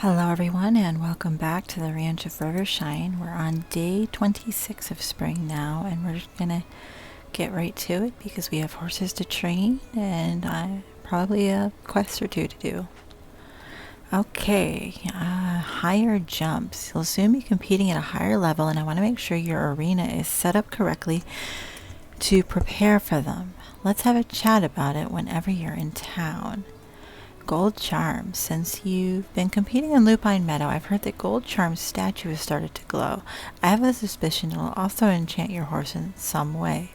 Hello everyone and welcome back to the Ranch of Rivershine. We're on day 26 of spring now and we're just gonna get right to it because we have horses to train and probably a quest or two to do. Okay, higher jumps. You'll soon be competing at a higher level and I want to make sure your arena is set up correctly to prepare for them. Let's have a chat about it whenever you're in town. Gold Charms. Since you've been competing in Lupine Meadow, I've heard that Gold Charms' statue has started to glow. I have a suspicion it'll also enchant your horse in some way.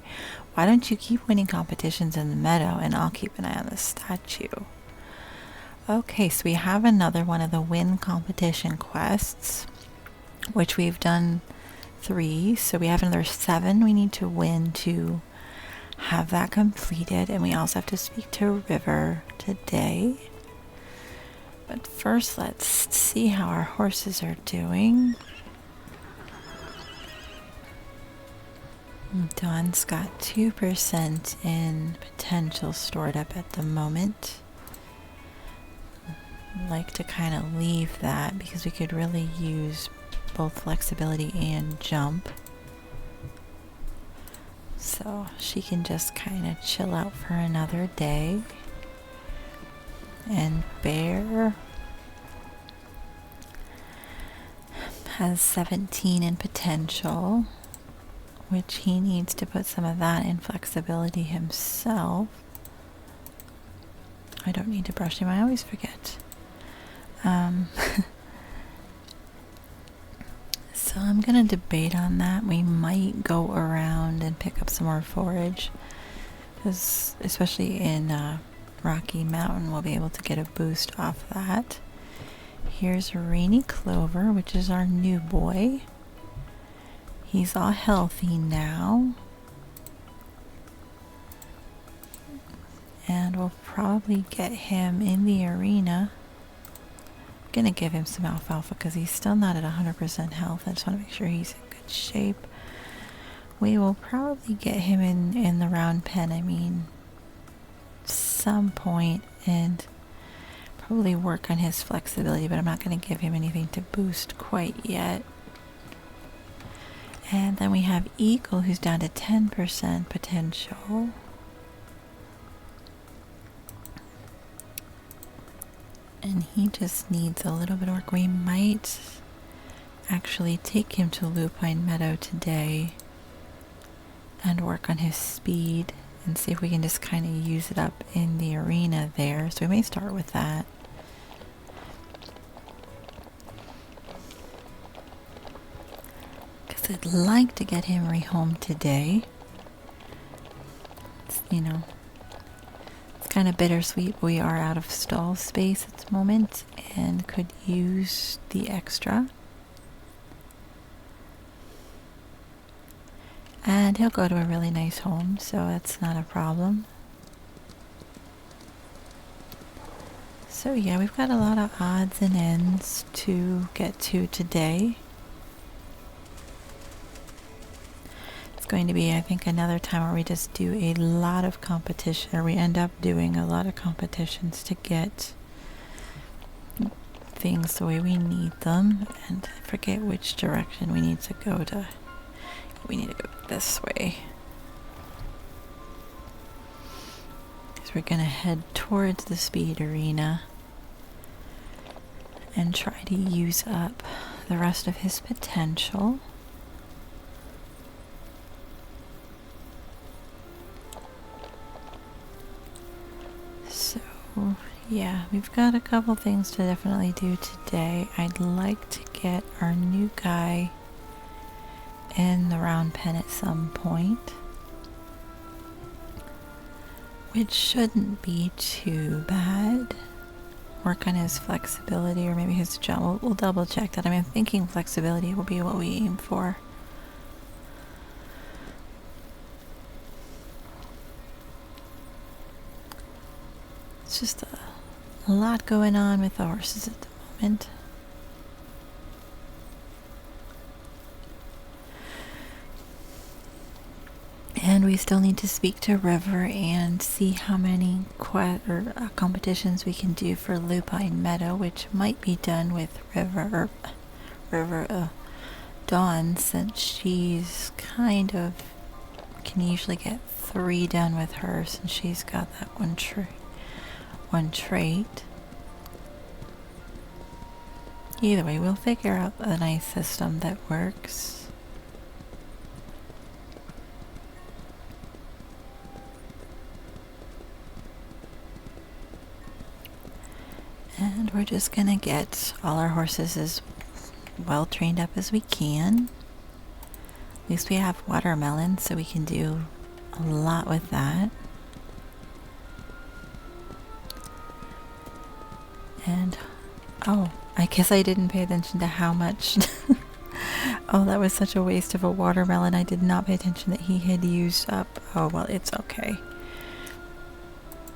Why don't you keep winning competitions in the meadow and I'll keep an eye on the statue. Okay, so we have another one of the win competition quests, which we've done 3, so we have another 7 we need to win to have that completed, and we also have to speak to River today. But first, let's see how our horses are doing. Dawn's got 2% in potential stored up at the moment. I'd like to kind of leave that because we could really use both flexibility and jump. So she can just kind of chill out for another day. And Bear has 17 in potential, which he needs to put some of that in flexibility himself. I don't need to brush him, I always forget. So I'm going to debate on that. We might go around and pick up some more forage, because especially in Rocky Mountain we'll be able to get a boost off that. Here's Rainy Clover, which is our new boy. He's all healthy now. And we'll probably get him in the arena. I'm gonna give him some alfalfa because he's still not at 100% health. I just want to make sure he's in good shape. We will probably get him in the round pen, some point, and probably work on his flexibility, but I'm not going to give him anything to boost quite yet. And then we have Eagle, who's down to 10% potential. And he just needs a little bit of work. We might actually take him to Lupine Meadow today and work on his speed and see if we can just kind of use it up in the arena there. So we may start with that. Because I'd like to get him rehomed today. It's, it's kind of bittersweet. We are out of stall space at the moment and could use the extra. And he'll go to a really nice home, so that's not a problem. So yeah, we've got a lot of odds and ends to get to today. It's going to be, I think, another time where we just do a lot of competition, or we end up doing a lot of competitions to get things the way we need them. And I forget which direction we need to go to. We need to go this way. Because we're going to head towards the speed arena and try to use up the rest of his potential. So, yeah, we've got a couple things to definitely do today. I'd like to get our new guy in the round pen at some point, which shouldn't be too bad. Work on his flexibility or maybe his jump. We'll double check that. I'm thinking flexibility will be what we aim for. It's just a lot going on with the horses at the moment. And And we still need to speak to River and see how many competitions we can do for Lupine Meadow, which might be done with Dawn, since she's kind of can usually get 3 done with her, since she's got that one trait. Either way, we'll figure out a nice system that works. And we're just gonna get all our horses as well trained up as we can. At least we have watermelon, so we can do a lot with that. And, oh, I guess I didn't pay attention to how much. Oh, that was such a waste of a watermelon. I did not pay attention that he had used up. Oh, well, it's okay.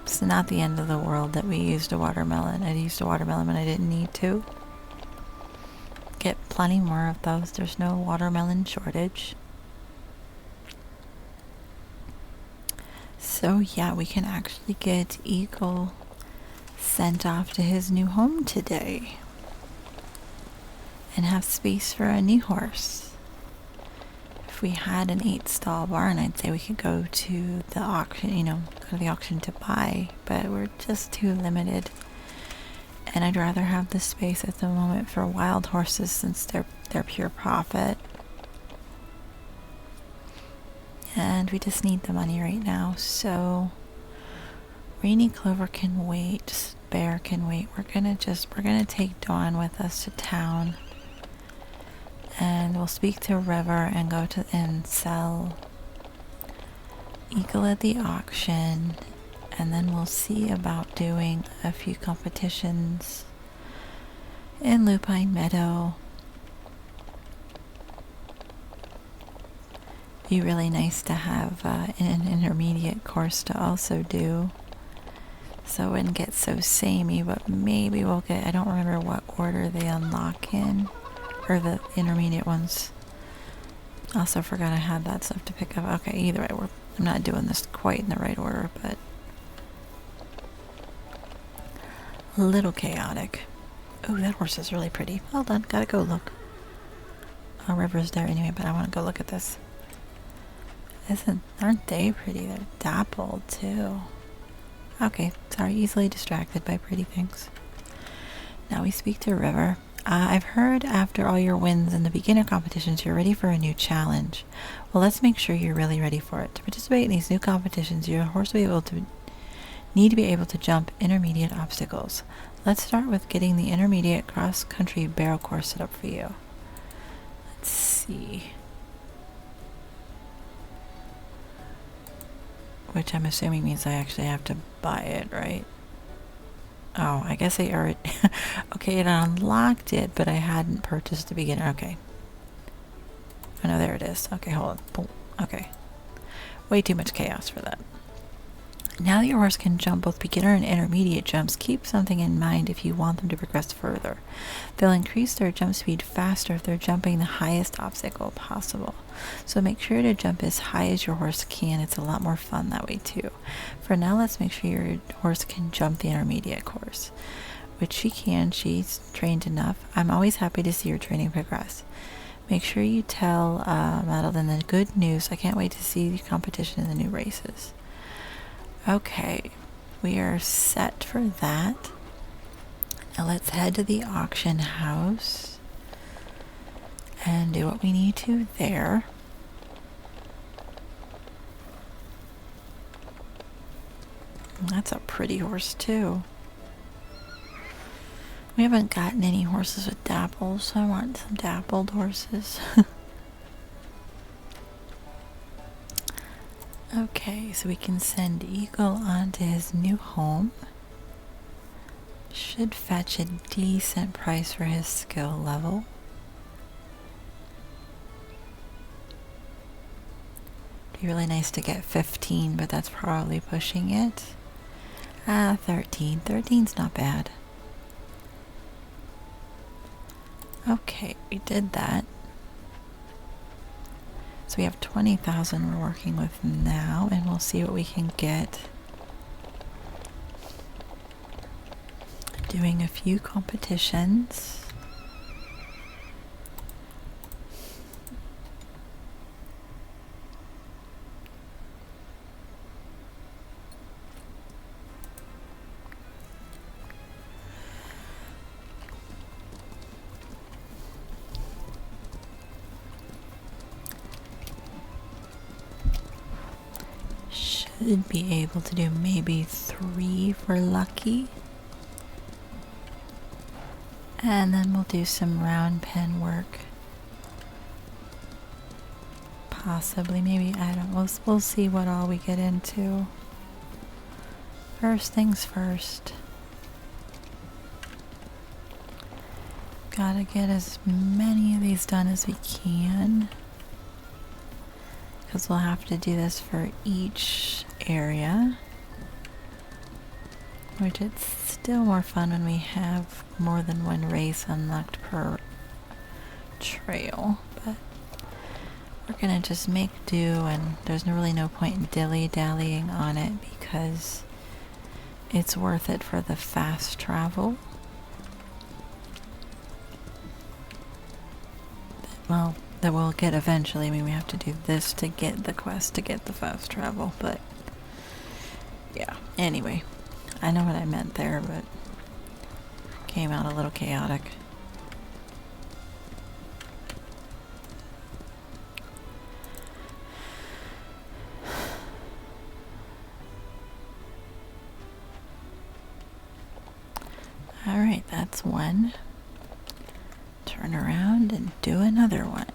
It's not the end of the world that we used a watermelon. I used a watermelon when I didn't need to. Get plenty more of those. There's no watermelon shortage. So yeah, we can actually get Eagle sent off to his new home today. And have space for a new horse. If we had an 8-stall barn, I'd say we could go to the auction, go to the auction to buy, but we're just too limited. And I'd rather have the space at the moment for wild horses, since they're pure profit. And we just need the money right now, so Rainy Clover can wait, Bear can wait. We're gonna take Dawn with us to town. And we'll speak to River and go to and sell Eagle at the auction, and then we'll see about doing a few competitions in Lupine Meadow. Be really nice to have an intermediate course to also do, so it wouldn't get so samey. But maybe we'll get, I don't remember what order they unlock in. Or the intermediate ones. Also forgot I had that stuff to pick up. Okay, either way, I'm not doing this quite in the right order, but a little chaotic. Oh, that horse is really pretty. Hold on, gotta go look. Oh, River's there anyway, but I want to go look at this. Aren't they pretty? They're dappled too. Okay, sorry, easily distracted by pretty things. Now we speak to River. I've heard after all your wins in the beginner competitions, you're ready for a new challenge. Well, let's make sure you're really ready for it. To participate in these new competitions, your horse will need to be able to jump intermediate obstacles. Let's start with getting the intermediate cross-country barrel course set up for you. Let's see. Which I'm assuming means I actually have to buy it, right? Oh, I guess I already... Okay, it unlocked it, but I hadn't purchased the beginner. Okay. Oh, no, there it is. Okay, hold on. Boom. Okay. Way too much chaos for that. Now that your horse can jump both beginner and intermediate jumps, keep something in mind if you want them to progress further. They'll increase their jump speed faster if they're jumping the highest obstacle possible. So make sure to jump as high as your horse can. It's a lot more fun that way too. For now, let's make sure your horse can jump the intermediate course. Which she can. She's trained enough. I'm always happy to see her training progress. Make sure you tell Madeline the good news. I can't wait to see the competition in the new races. Okay, we are set for that. Now let's head to the auction house and do what we need to there. That's a pretty horse too. We haven't gotten any horses with dapples, so I want some dappled horses. Okay, so we can send Eagle on to his new home. Should fetch a decent price for his skill level. Be really nice to get 15, but that's probably pushing it. 13. 13's not bad. Okay, we did that. So we have 20,000 we're working with now, and we'll see what we can get. Doing a few competitions. Should be able to do maybe 3 for lucky. And then we'll do some round pen work. Possibly, maybe, I don't know. We'll see what all we get into. First things first. Gotta get as many of these done as we can, because we'll have to do this for each area, which it's still more fun when we have more than one race unlocked per trail. But we're gonna just make do, and there's really no point in dilly-dallying on it because it's worth it for the fast travel. Well, that we'll get eventually. I mean, we have to do this to get the quest to get the fast travel, but yeah. Anyway, I know what I meant there, but came out a little chaotic. Alright, that's one. Turn around and do another one.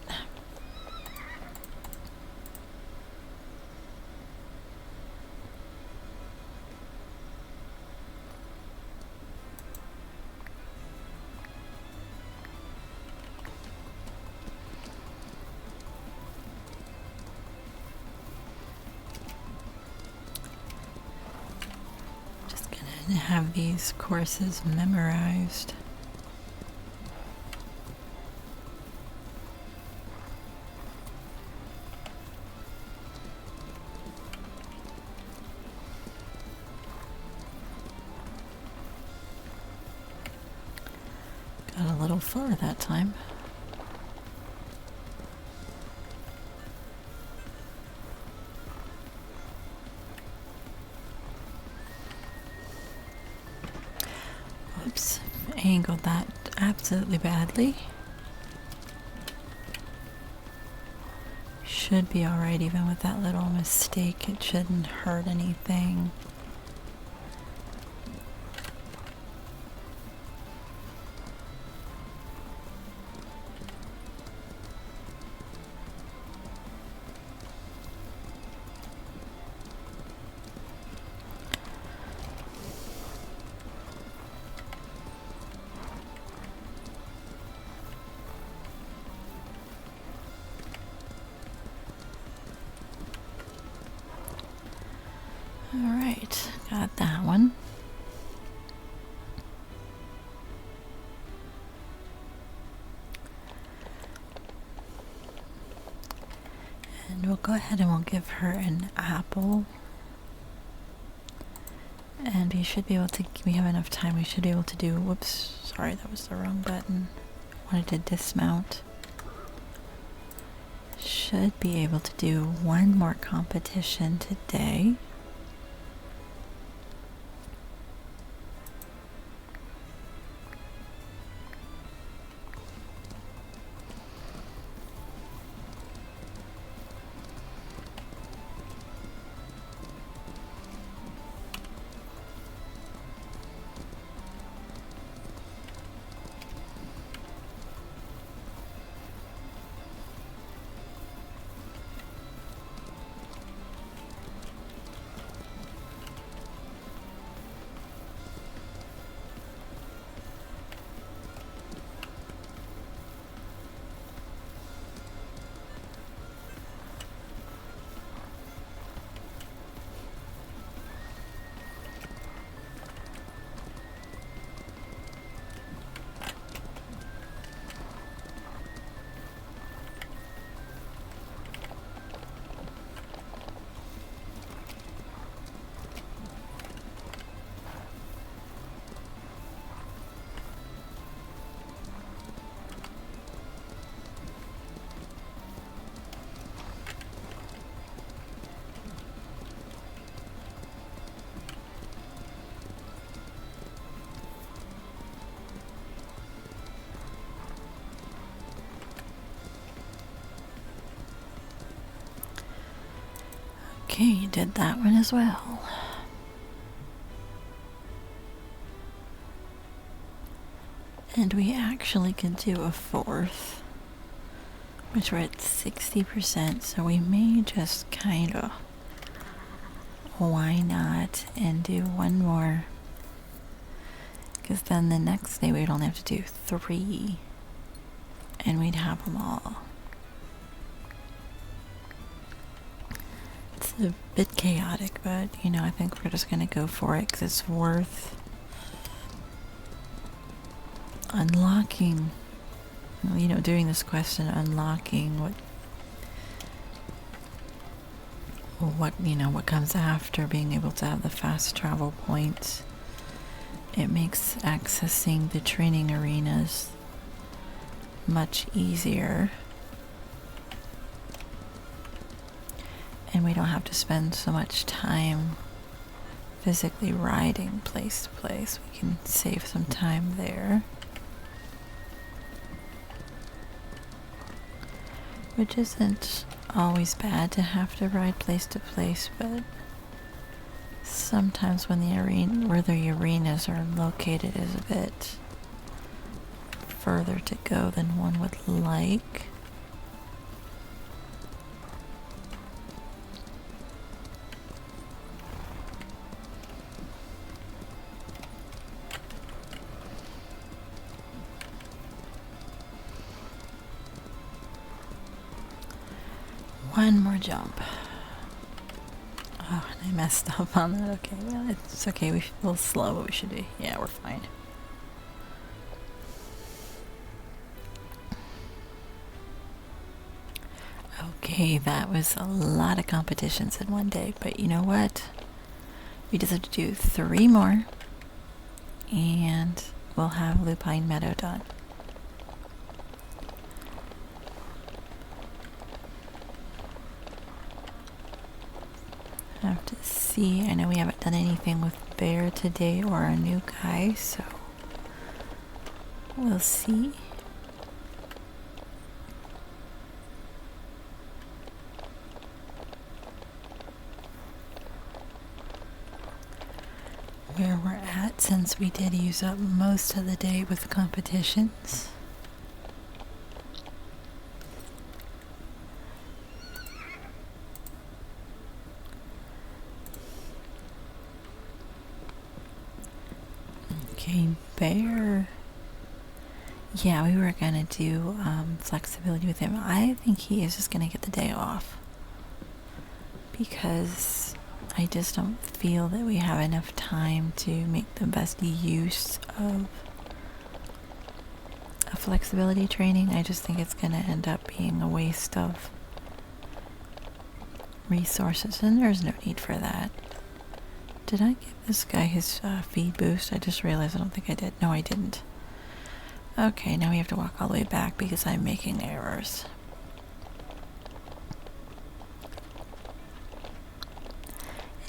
Just gonna have these courses memorized. Got a little far that time. Whoops, angled that absolutely badly. Should be alright even with that little mistake. It shouldn't hurt anything. Alright, got that one. And we'll go ahead and we'll give her an apple. And we should be able to, we have enough time, we should be able to do, whoops, sorry, that was the wrong button. I wanted to dismount. Should be able to do one more competition today. Okay, did that one as well. And we actually could do a fourth, which we're at 60%, so we may just kind of, why not, and do one more. Because then the next day we'd only have to do 3, and we'd have them all. It's a bit chaotic, but, you know, I think we're just going to go for it because it's worth unlocking, you know, doing this question, unlocking what comes after being able to have the fast travel points. It makes accessing the training arenas much easier. And we don't have to spend so much time physically riding place to place. We can save some time there. Which isn't always bad to have to ride place to place, but sometimes when the arenas are located is a bit further to go than one would like. One more jump. Oh, and I messed up on that. Okay, well, it's okay. We're a little slow, but we should be. Yeah, we're fine. Okay, that was a lot of competitions in one day, but you know what? We just have to do 3 more, and we'll have Lupine Meadow done. I have to see. I know we haven't done anything with Bear today or a new guy, so we'll see. Where we're at, since we did use up most of the day with competitions. Okay, Bear. Yeah, we were gonna do flexibility with him. I think he is just gonna get the day off because I just don't feel that we have enough time to make the best use of a flexibility training. I just think it's gonna end up being a waste of resources, and there's no need for that. Did I give this guy his feed boost? I just realized I don't think I did. No, I didn't. Okay, now we have to walk all the way back because I'm making errors.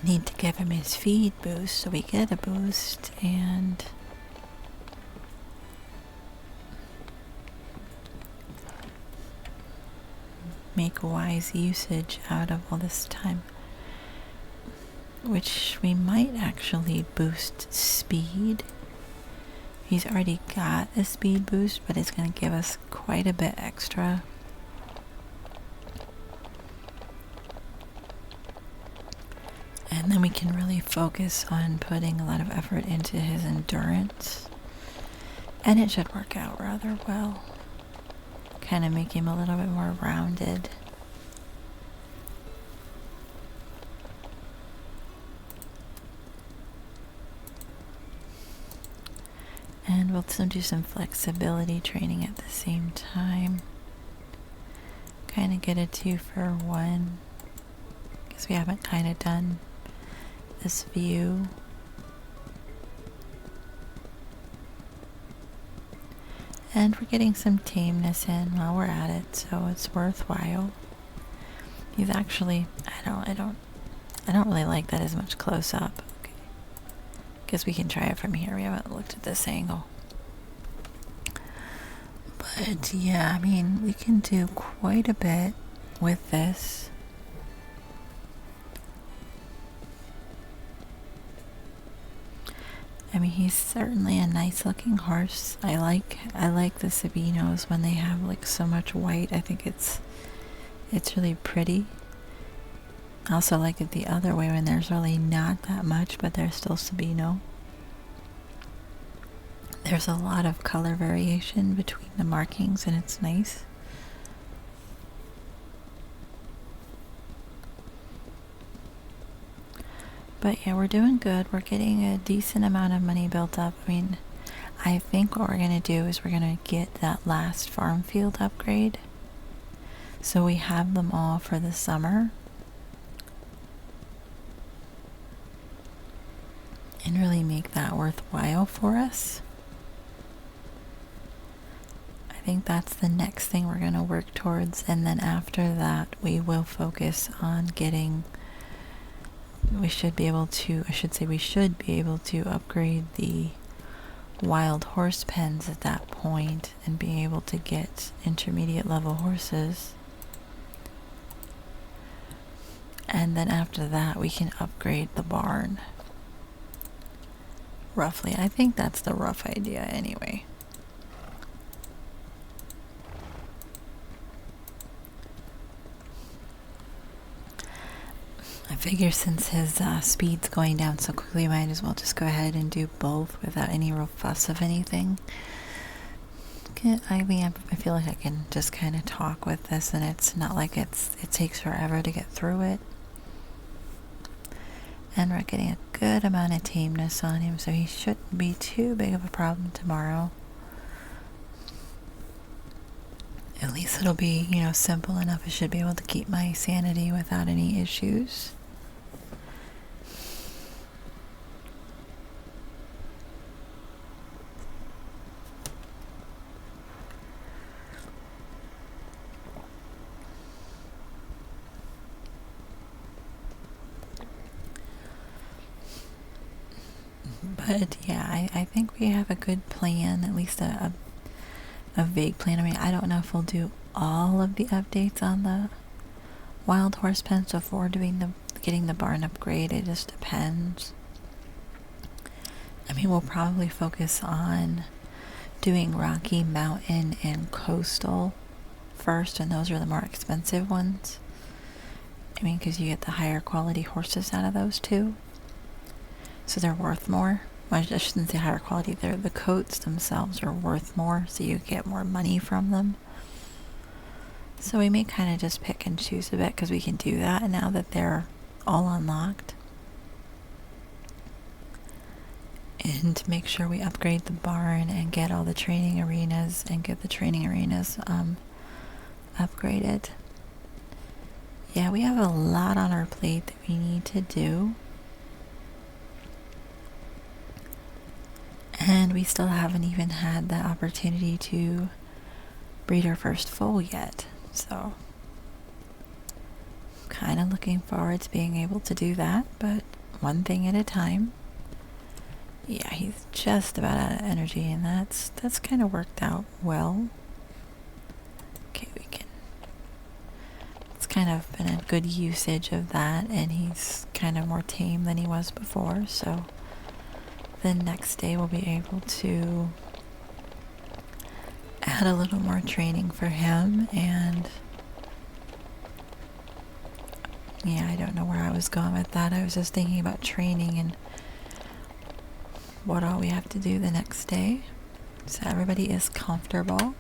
I need to give him his feed boost so we get a boost and make wise usage out of all this time. Which we might actually boost speed. He's already got a speed boost, but it's going to give us quite a bit extra. And then we can really focus on putting a lot of effort into his endurance. And it should work out rather well. Kind of make him a little bit more rounded. And we'll do some flexibility training at the same time. Kind of get a 2-for-1. Because we haven't kind of done this view. And we're getting some tameness in while we're at it, so it's worthwhile. He's actually, I don't really like that as much close up. Okay. Guess we can try it from here. We haven't looked at this angle. But yeah, I mean, we can do quite a bit with this. I mean, he's certainly a nice looking horse. I like the Sabinos when they have like so much white. I think it's really pretty. I also like it the other way when there's really not that much, but there's still Sabino. There's a lot of color variation between the markings, and it's nice. But yeah, we're doing good. We're getting a decent amount of money built up. I mean, I think what we're going to do is we're going to get that last farm field upgrade. So we have them all for the summer. And really make that worthwhile for us. I think that's the next thing we're going to work towards. And then after that, we will focus on getting... we should be able to upgrade the wild horse pens at that point and being able to get intermediate level horses. And then after that, we can upgrade the barn. Roughly. I think that's the rough idea anyway. I figure since his speed's going down so quickly, might as well just go ahead and do both without any real fuss of anything. I mean, I feel like I can just kind of talk with this, and it's not like it takes forever to get through it. And we're getting a good amount of tameness on him, so he shouldn't be too big of a problem tomorrow. At least it'll be, simple enough. I should be able to keep my sanity without any issues. But yeah, I think we have a good plan, at least a vague plan. I mean, I don't know if we'll do all of the updates on the wild horse pens before getting the barn upgrade. It just depends. I mean, we'll probably focus on doing Rocky Mountain and Coastal first, and those are the more expensive ones. I mean, because you get the higher quality horses out of those two, so they're worth more. Well, I shouldn't say higher quality. The coats themselves are worth more, so you get more money from them. So we may kind of just pick and choose a bit, because we can do that now that they're all unlocked. And make sure we upgrade the barn and get all the training arenas upgraded. Yeah, we have a lot on our plate that we need to do. And we still haven't even had the opportunity to breed our first foal yet. So, kind of looking forward to being able to do that, but one thing at a time. Yeah, he's just about out of energy, and that's kind of worked out well. Okay, it's kind of been a good usage of that, and he's kind of more tame than he was before, so the next day we'll be able to add a little more training for him. And yeah, I don't know where I was going with that. I was just thinking about training and what all we have to do the next day. So everybody is comfortable.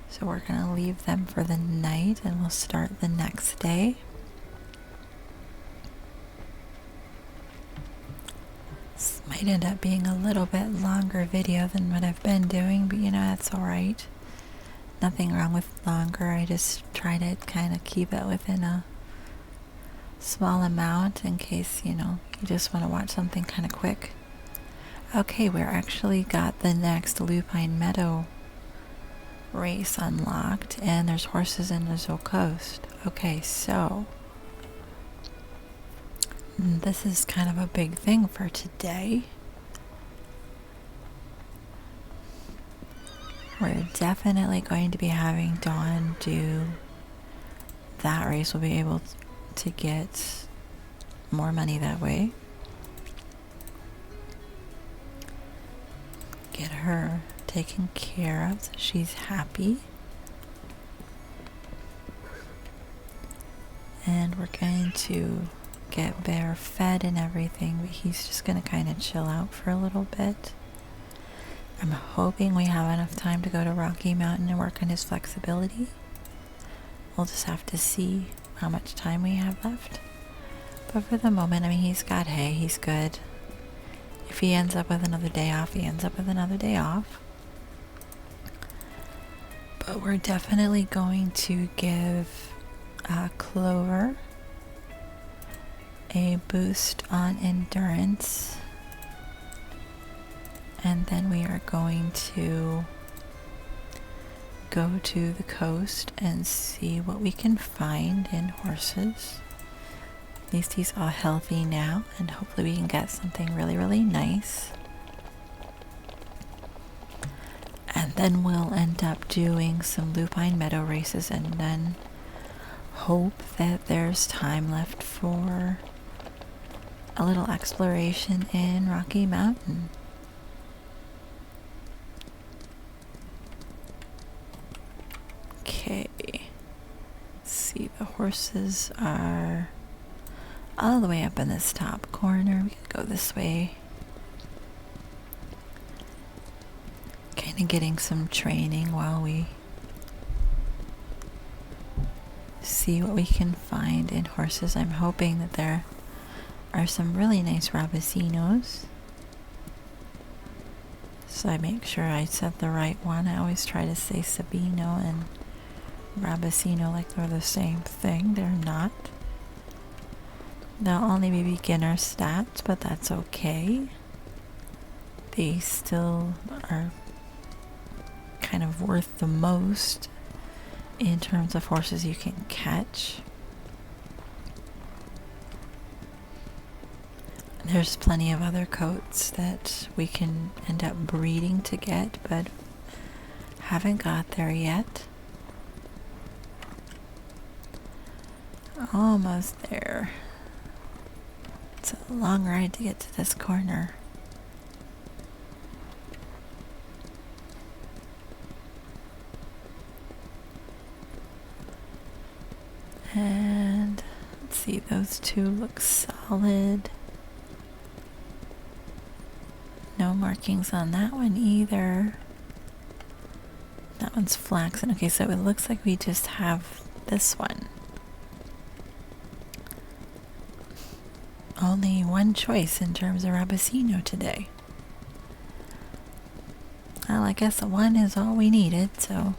So we're going to leave them for the night, and we'll start the next day. This might end up being a little bit longer video than what I've been doing, but that's alright. Nothing wrong with longer. I just try to kind of keep it within a small amount in case, you just want to watch something kind of quick. Okay, we're actually got the next Lupine Meadow race unlocked, and there's horses in the Zoo Coast. Okay, so this is kind of a big thing for today. We're definitely going to be having Dawn do that race. We'll be able to get more money that way. get her taken care of so she's happy. And we're going to get Bear fed and everything, but he's just going to kind of chill out for a little bit. I'm hoping we have enough time to go to Rocky Mountain and work on his flexibility. We'll just have to see how much time we have left. But for the moment, I mean, he's got hay, he's good. If he ends up with another day off, he ends up with another day off. But we're definitely going to give Clover a boost on endurance, and then we are going to go to the coast and see what we can find in horses. At least he's all healthy now, and hopefully we can get something really, really nice. And then we'll end up doing some lupine meadow races, and then hope that there's time left for a little exploration in Rocky Mountain. Okay, let's see, the horses are all the way up in this top corner. We can go this way. Kind of getting some training while we see what we can find in horses. I'm hoping that there are some really nice Rabicinos, so I make sure I said the right one. I always try to say Sabino and Rabicino like they're the same thing. They're not. They'll only be beginner stats, but that's okay. They still are kind of worth the most in terms of horses you can catch. There's plenty of other coats that we can end up breeding to get, but haven't got there yet. Almost there. It's a long ride to get to this corner. And let's see, those two look solid. No markings on that one either. That one's flaxen. Okay, so it looks like we just have this one. Only one choice in terms of Rabicino today. Well, I guess the one is all we needed, so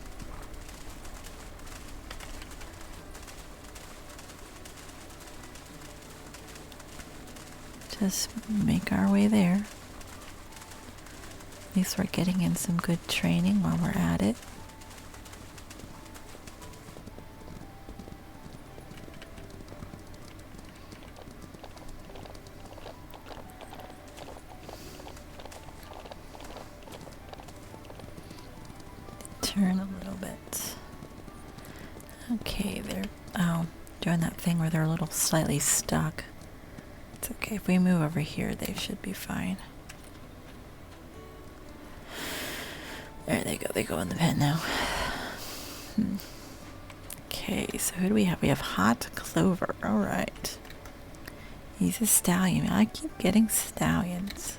just make our way there. At least we're getting in some good training while we're at it. Turn a little bit. Okay, they're doing that thing where they're a little slightly stuck. It's okay. If we move over here, they should be fine. There they go. They go in the pen now. Okay, so who do we have? We have Hot Clover. All right. He's a stallion. I keep getting stallions.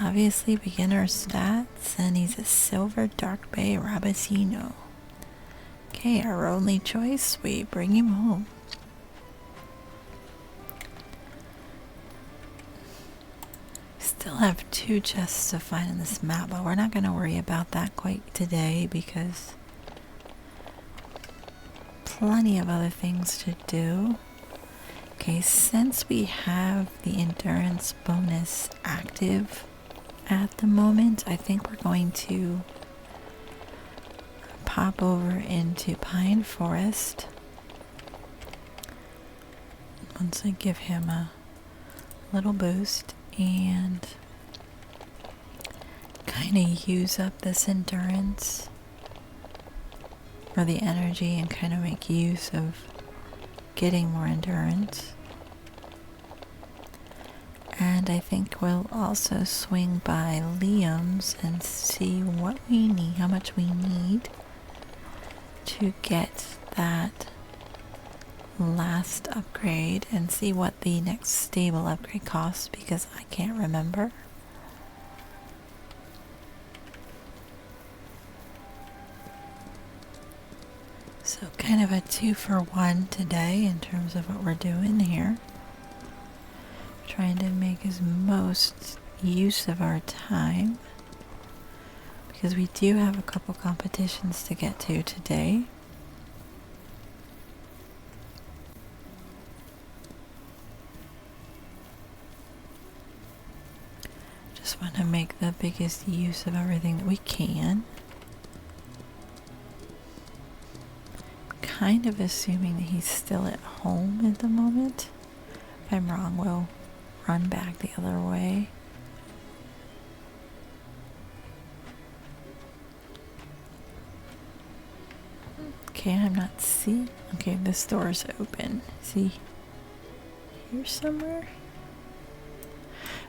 Obviously beginner stats, and he's a Silver Dark Bay Rabicino. Okay, our only choice. We bring him home. Still have 2 chests to find in this map, but we're not going to worry about that quite today because plenty of other things to do. Okay, since we have the endurance bonus active at the moment, I think we're going to pop over into Pine Forest. Once I give him a little boost and kind of use up this endurance or the energy and kind of make use of getting more endurance. And I think we'll also swing by Liam's and see what we need, how much we need to get that last upgrade, and see what the next stable upgrade costs, because I can't remember. So kind of a 2-for-1 today in terms of what we're doing here. Trying to make as most use of our time, because we do have a couple competitions to get to today. Just want to make the biggest use of everything that we can. Kind of assuming that he's still at home at the moment. If I'm wrong, we'll run back the other way. Okay, I'm not seeing. Okay, this door's open. Is he here somewhere?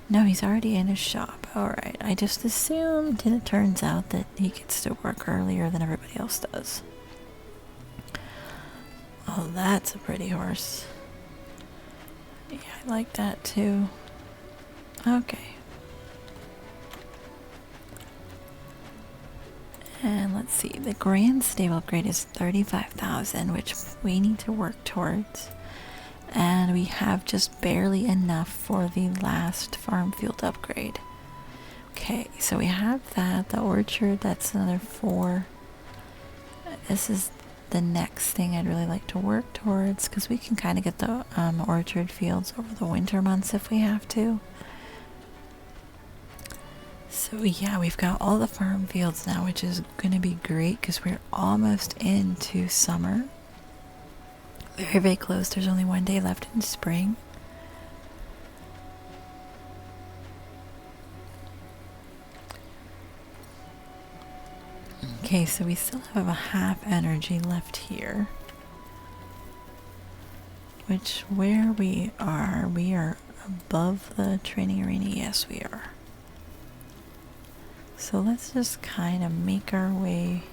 No, he's already in his shop. Alright, I just assumed, and it turns out that he gets to work earlier than everybody else does. Oh, that's a pretty horse. Yeah, I like that too. Okay. And let's see, the grand stable upgrade is 35,000, which we need to work towards. And we have just barely enough for the last farm field upgrade. Okay, so we have that, the orchard, that's another 4. This is the next thing I'd really like to work towards, because we can kind of get the orchard fields over the winter months if we have to. So yeah, we've got all the farm fields now, which is going to be great because we're almost into summer. Very, very close. There's only one day left in spring. Okay, so we still have a half energy left here. Which, where we are above the training arena. Yes, we are. So let's just kind of make our way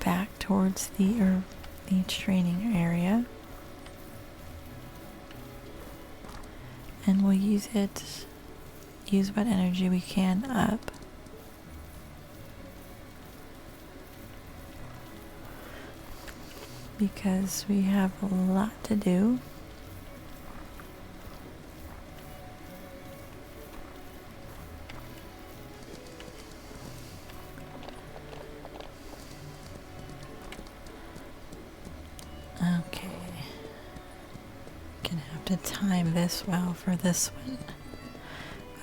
back towards the training area. And we'll use what energy we can up. Because we have a lot to do. Okay. Gonna have to time this well for this one.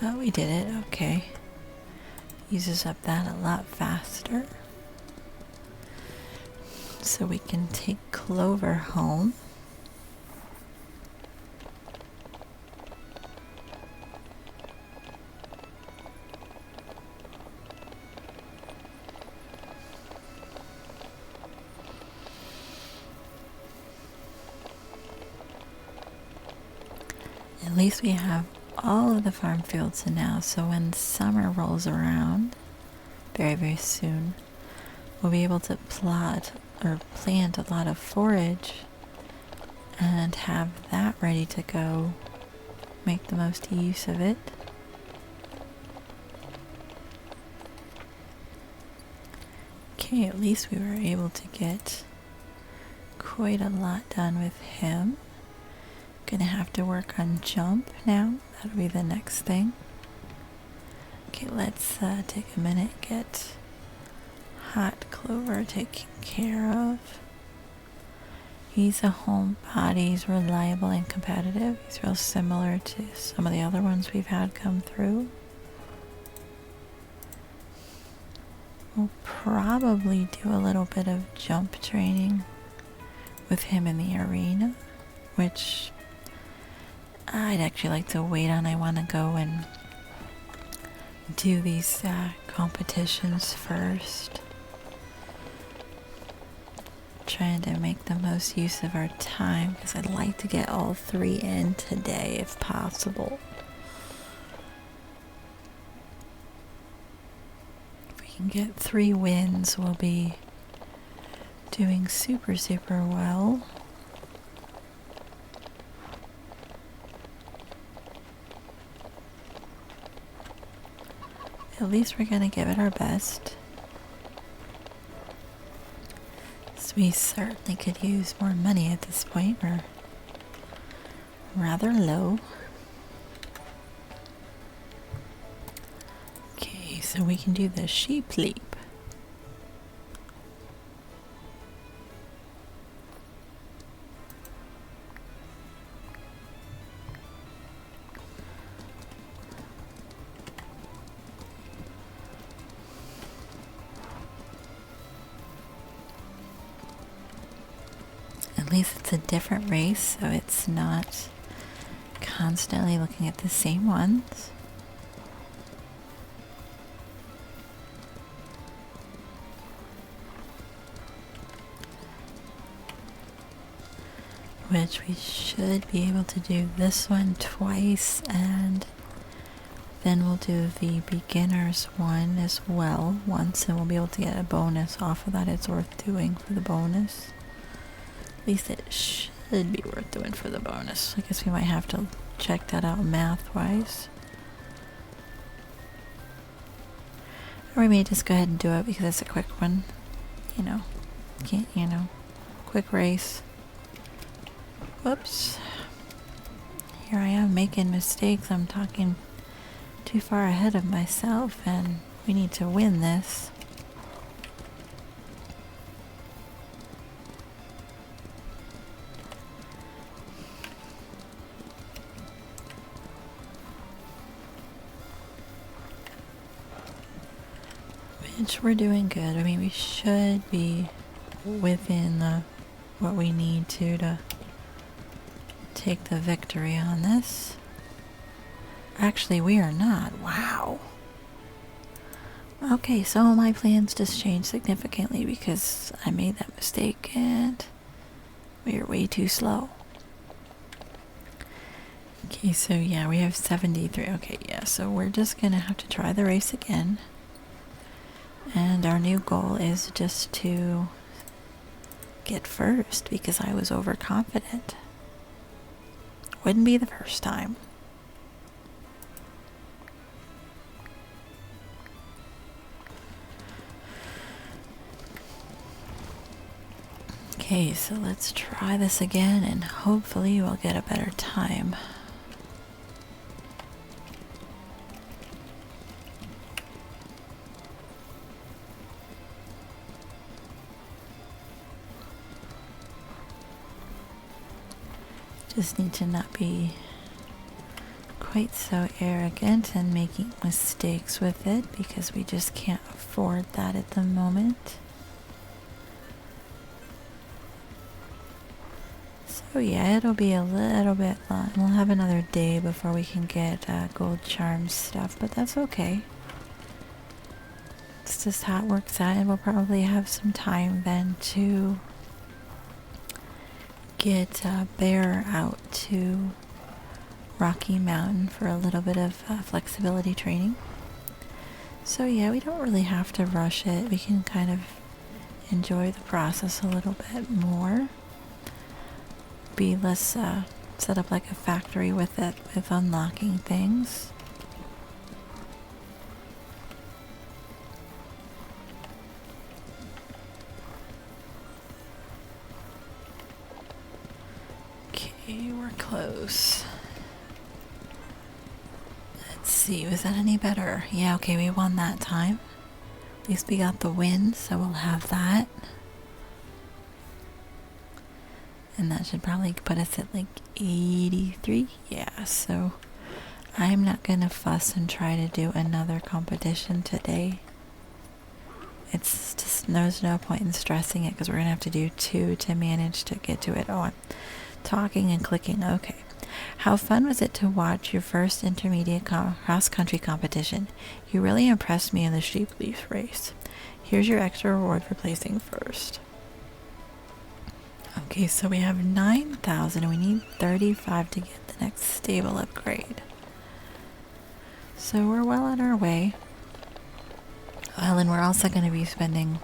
Oh, we did it. Okay. Uses up that a lot faster. So we can take Clover home. At least we have all of the farm fields now, so when summer rolls around, very, very soon, we'll be able to plot or plant a lot of forage and have that ready to go, make the most use of it. Okay, at least we were able to get quite a lot done with him. Gonna have to work on jump now. That'll be the next thing. Okay, let's take a minute, get Hot Clover taken care of. He's a homebody, he's reliable and competitive. He's real similar to some of the other ones we've had come through. We'll probably do a little bit of jump training with him in the arena, which I'd actually like to wait on. I want to go and do these competitions first. Trying to make the most use of our time because I'd like to get all 3 in today if possible. can get 3 wins, we'll be doing super, super well. At least we're gonna give it our best. So we certainly could use more money at this point. We're rather low. Okay, so we can do the sheep leap. At least it's a different race, so it's not constantly looking at the same ones. Which we should be able to do this one twice, and then we'll do the beginners one as well once, and we'll be able to get a bonus off of that. It's worth doing for the bonus. At least it should be worth doing for the bonus. I guess we might have to check that out math-wise. Or we may just go ahead and do it because it's a quick one. Quick race. Whoops. Here I am making mistakes. I'm talking too far ahead of myself, and we need to win this. Which we're doing good. I mean, we should be within what we need to take the victory on this. Actually, we are not. Wow. Okay, so my plans just changed significantly because I made that mistake and we are way too slow. Okay, so yeah, we have 73. Okay, yeah, so we're just gonna have to try the race again. And our new goal is just to get first because I was overconfident. Wouldn't be the first time. Okay, so let's try this again and hopefully we'll get a better time. Just need to not be quite so arrogant and making mistakes with it because we just can't afford that at the moment. So yeah, it'll be a little bit long. We'll have another day before we can get gold charm stuff, but that's okay. It's just how it works out, and we'll probably have some time then to get Bear out to Rocky Mountain for a little bit of flexibility training. So yeah, we don't really have to rush it. We can kind of enjoy the process a little bit more. Be less set up like a factory with it, with unlocking things. Okay, we're close. Let's see, was that any better? Yeah, okay, we won that time. At least we got the win, so we'll have that. And that should probably put us at like 83. Yeah, so I'm not going to fuss and try to do another competition today. It's just, there's no point in stressing it because we're going to have to do 2 to manage to get to it. Oh, I'm talking and clicking. Okay. How fun was it to watch your first intermediate cross-country competition? You really impressed me in the sheep leaf race. Here's your extra reward for placing first. Okay, so we have 9,000 and we need 35 to get the next stable upgrade. So we're well on our way. Well, and we're also going to be spending,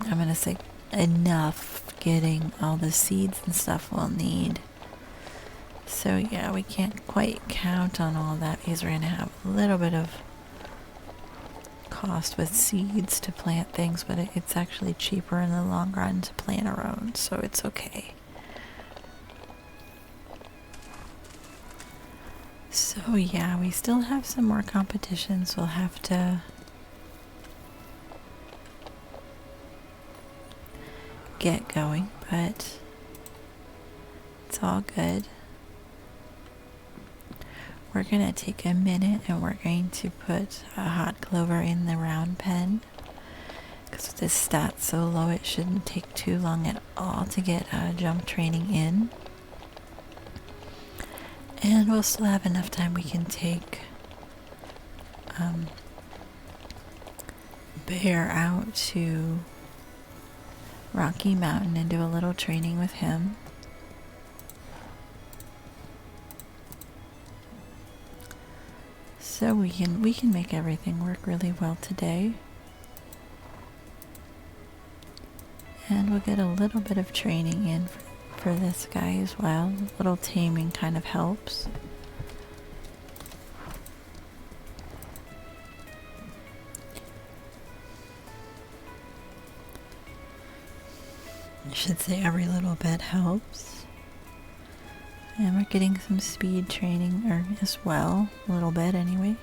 I'm going to say, enough getting all the seeds and stuff we'll need. So yeah, we can't quite count on all that because we're going to have a little bit of cost with seeds to plant things, but it's actually cheaper in the long run to plant our own, so it's okay. So yeah, we still have some more competitions we'll have to get going, but it's all good. We're going to take a minute and we're going to put a hot clover in the round pen because with this stat so low it shouldn't take too long at all to get jump training in. And we'll still have enough time we can take Bear out to Rocky Mountain and do a little training with him. So we can make everything work really well today. And we'll get a little bit of training in for this guy as well. A little taming kind of helps. I should say every little bit helps. And we're getting some speed training as well, a little bit anyway.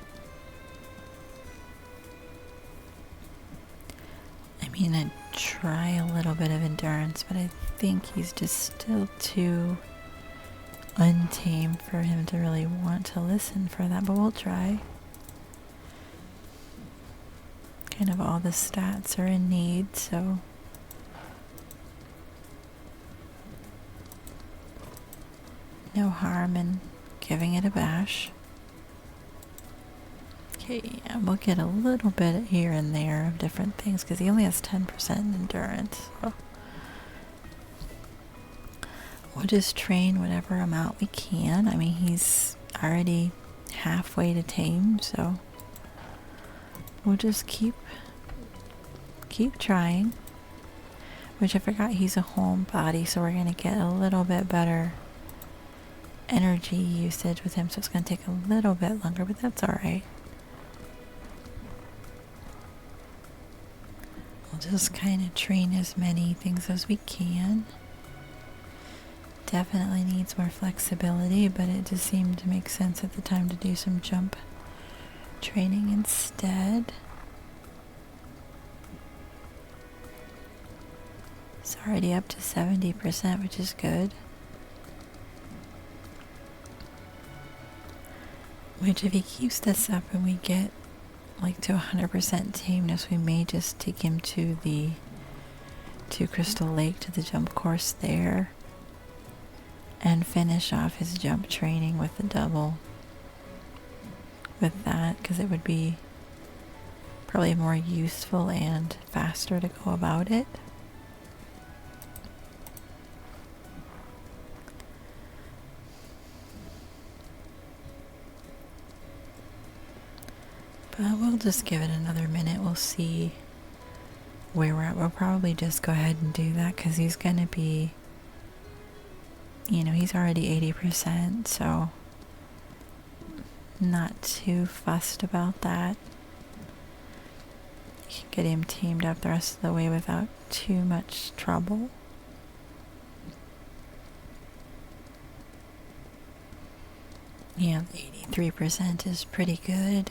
I mean, I'd try a little bit of endurance, but I think he's just still too untamed for him to really want to listen for that, but we'll try. Kind of all the stats are in need, so no harm in giving it a bash. Okay, yeah, we'll get a little bit here and there of different things because he only has 10% endurance. So we'll just train whatever amount we can. I mean, he's already halfway to tame, so we'll just keep trying. Which I forgot he's a homebody, so we're going to get a little bit better energy usage with him, so it's going to take a little bit longer, but that's alright. We'll just kind of train as many things as we can. Definitely needs more flexibility, but it just seemed to make sense at the time to do some jump training instead. It's already up to 70%, which is good. Which if he keeps this up and we get like to 100% tameness, we may just take him to Crystal Lake, to the jump course there, and finish off his jump training with the double with that, because it would be probably more useful and faster to go about it. But we'll just give it another minute. We'll see where we're at. We'll probably just go ahead and do that because he's going to be, he's already 80%, so not too fussed about that. You can get him tamed up the rest of the way without too much trouble. Yeah, 83% is pretty good.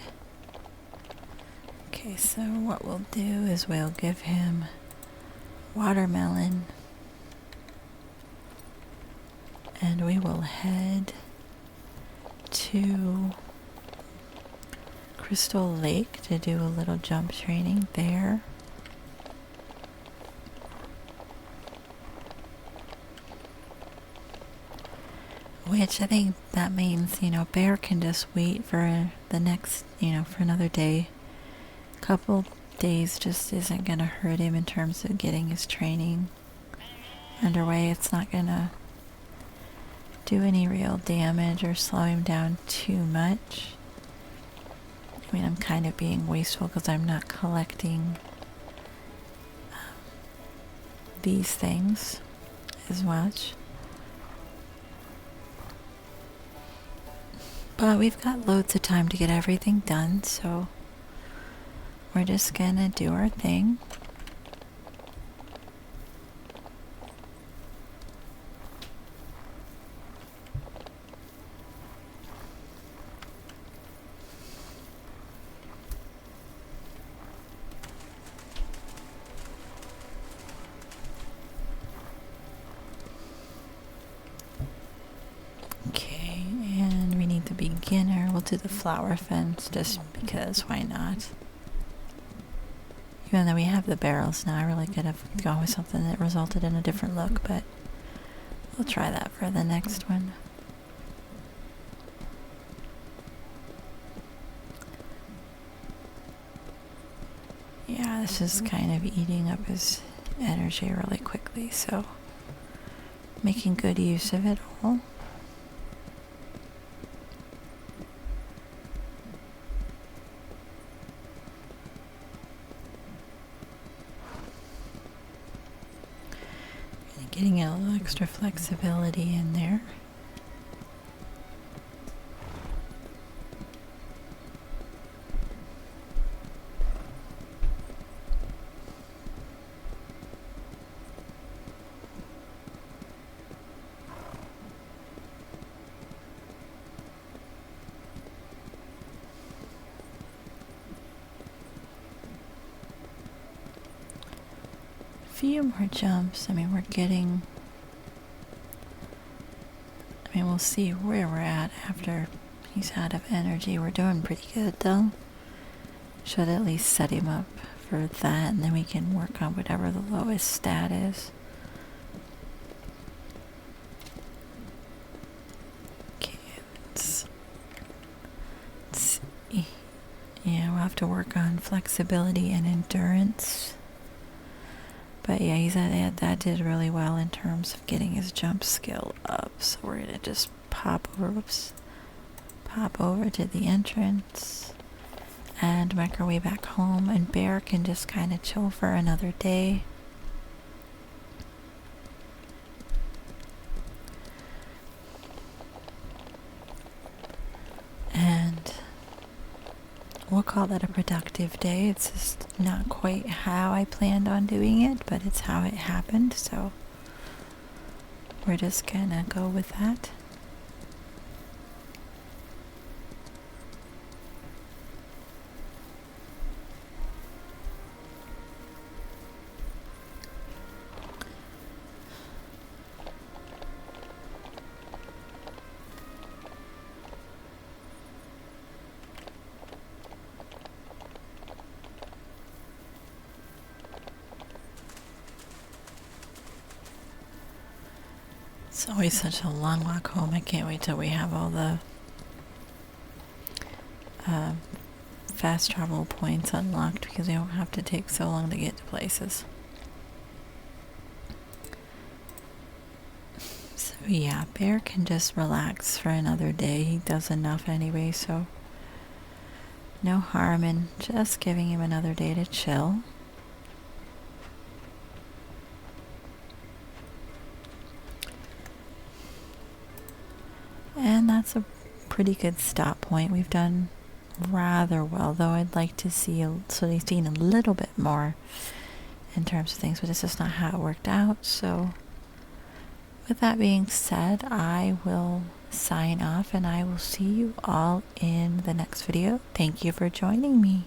Okay, so what we'll do is we'll give him watermelon, and we will head to Crystal Lake to do a little jump training there. Which I think that means, Bear can just wait for the next, for another day. Couple days just isn't going to hurt him in terms of getting his training underway. It's not going to do any real damage or slow him down too much. mean, I'm kind of being wasteful because I'm not collecting these things as much. But we've got loads of time to get everything done, so we're just gonna do our thing. Okay, and we need the beginner. We'll do the flower fence just because, why not? Even though we have the barrels now, I really could have gone with something that resulted in a different look, but we'll try that for the next one. Yeah, this is kind of eating up his energy really quickly, so making good use of it all. Getting a little extra flexibility in there. Few more jumps. I mean, we'll see where we're at after he's out of energy. We're doing pretty good though. Should at least set him up for that, and then we can work on whatever the lowest stat is. Okay, let's see. Yeah, we'll have to work on flexibility and endurance. But yeah, that did really well in terms of getting his jump skill up. So we're gonna just pop over to the entrance and make our way back home. And Bear can just kind of chill for another day. And we'll call that a productive day. It's just not quite how I planned on doing it, but it's how it happened, so we're just gonna go with that. It's always such a long walk home. I can't wait till we have all the fast travel points unlocked because we don't have to take so long to get to places. So yeah, Bear can just relax for another day. He does enough anyway, so no harm in just giving him another day to chill. And that's a pretty good stop point. We've done rather well, though I'd like to see seen a little bit more in terms of things, but it's just not how it worked out. So with that being said, I will sign off and I will see you all in the next video. Thank you for joining me.